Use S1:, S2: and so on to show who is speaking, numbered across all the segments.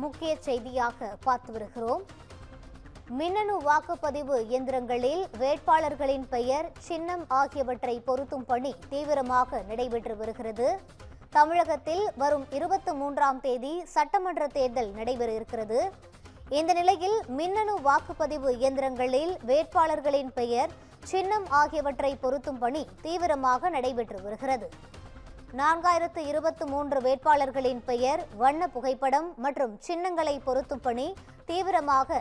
S1: முக்கிய செய்தியாக பார்த்து வருகிறோம். மின்னணு வாக்குப்பதிவு இயந்திரங்களில் வேட்பாளர்களின் பெயர், சின்னம் ஆகியவற்றை பொருத்தும் பணி தீவிரமாக நடைபெற்று வருகிறது. தமிழகத்தில் வரும் 23ஆம் தேதி சட்டமன்ற தேர்தல் நடைபெற இருக்கிறது. இந்த நிலையில் மின்னணு வாக்குப்பதிவு இயந்திரங்களில் வேட்பாளர்களின் பெயர், சின்னம் ஆகியவற்றை பொருத்தும் பணி தீவிரமாக நடைபெற்று வருகிறது. 4023 வேட்பாளர்களின் பெயர், வண்ண புகைப்படம் மற்றும் சின்னங்களை பொருத்தும் பணி தீவிரமாக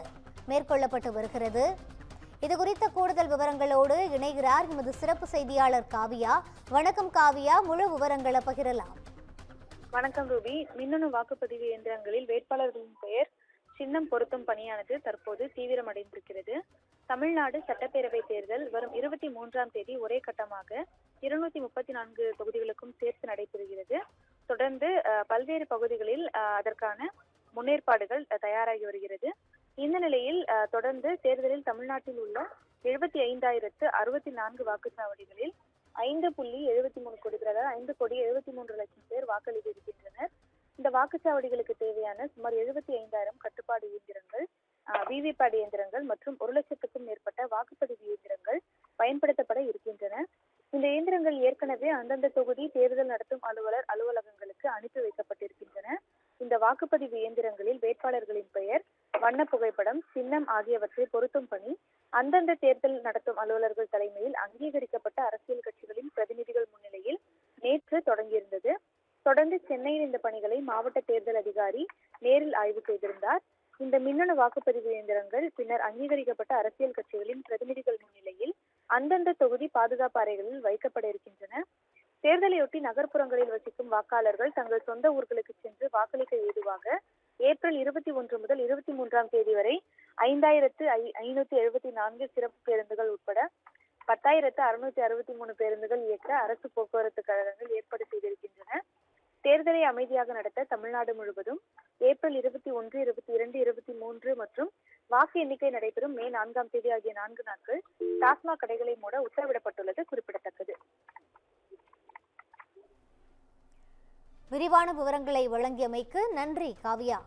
S1: மேற்கொள்ளப்பட்டு வருகிறது. இதுகுறித்த கூடுதல் விவரங்களோடு இணைகிறார் எமது சிறப்பு செய்தியாளர் காவியா. வணக்கம் காவியா, முழு விவரங்களை பகிரலாம்.
S2: வணக்கம் ரூபி. மின்னணு வாக்குப்பதிவு இயந்திரங்களில் வேட்பாளர்களின் பெயர், சின்னம் பொருத்தும் பணியானது தற்போது தீவிரமடைந்திருக்கிறது. தமிழ்நாடு சட்டப்பேரவை தேர்தல் வரும் 23ஆம் தேதி ஒரே கட்டமாக 234 தொகுதிகளுக்கும் சேர்த்து நடைபெறுகிறது. தொடர்ந்து பல்வேறு பகுதிகளில் அதற்கான முன்னேற்பாடுகள் தயாராகி வருகிறது. இந்த நிலையில் தொடர்ந்து தேர்தலில் தமிழ்நாட்டில் உள்ள 75,064 வாக்குச்சாவடிகளில் 5.73 கோடி பேர், அதாவது 5,73 லட்சம் பேர் வாக்களித்து இருக்கின்றனர். இந்த வாக்குச்சாவடிகளுக்கு தேவையான சுமார் 75,000 கட்டுப்பாடு இயந்திரங்கள், விவிபேட் இயந்திரங்கள் மற்றும் 1 லட்சத்துக்கும் மேற்பட்ட வாக்குப்பதிவு இயந்திரங்கள் பயன்படுத்தப்பட இருக்கின்றன. இந்த இயந்திரங்கள் ஏற்கனவே அந்தந்த தொகுதி தேர்தல் நடத்தும் அலுவலகங்களுக்கு அனுப்பி வைக்கப்பட்டிருக்கின்றன. இந்த வாக்குப்பதிவு இயந்திரங்களில் வேட்பாளர்களின் பெயர், வண்ண புகைப்படம், சின்னம் ஆகியவற்றை பொருத்தும் பணி அந்தந்த தேர்தல் நடத்தும் அலுவலர்கள் தலைமையில் அங்கீகரிக்கப்பட்ட அரசியல் கட்சிகளின் பிரதிநிதிகள் முன்னிலையில் நேற்று தொடங்கியிருந்தது. தொடர்ந்து சென்னையில் இந்த பணிகளை மாவட்ட தேர்தல் அதிகாரி நேரில் ஆய்வு செய்திருந்தார். இந்த மின்னணு வாக்குப்பதிவு இயந்திரங்கள் பின்னர் அங்கீகரிக்கப்பட்ட அரசியல் கட்சிகளின் பிரதிநிதிகள் முன்னிலையில் அந்தந்த தொகுதி பாதுகாப்பு அறைகளில் வைக்கப்பட இருக்கின்றன. தேர்தலையொட்டி நகர்ப்புறங்களில் வசிக்கும் வாக்காளர்கள் தங்கள் சொந்த ஊர்களுக்கு சென்று வாக்களிக்க ஏதுவாக ஏப்ரல் 21 முதல் 23ஆம் தேதி வரை 5,574 சிறப்பு பேருந்துகள் உட்பட 10,663 பேருந்துகள் இயக்க அரசு போக்குவரத்து கழகங்கள் ஏற்பாடு செய்திருக்கின்றன. தேர்தலை அமைதியாக நடத்த தமிழ்நாடு முழுவதும் ஏப்ரல் 21, 22, 23 மற்றும் வாக்கு எண்ணிக்கை நடைபெறும் மே 4ஆம் தேதி ஆகிய 4 நாட்கள் டாஸ்மாக் கடைகளை மூட உத்தரவிடப்பட்டுள்ளது குறிப்பிடத்தக்கது.
S1: விரிவான விவரங்களை வழங்கியமைக்கு நன்றி காவியா.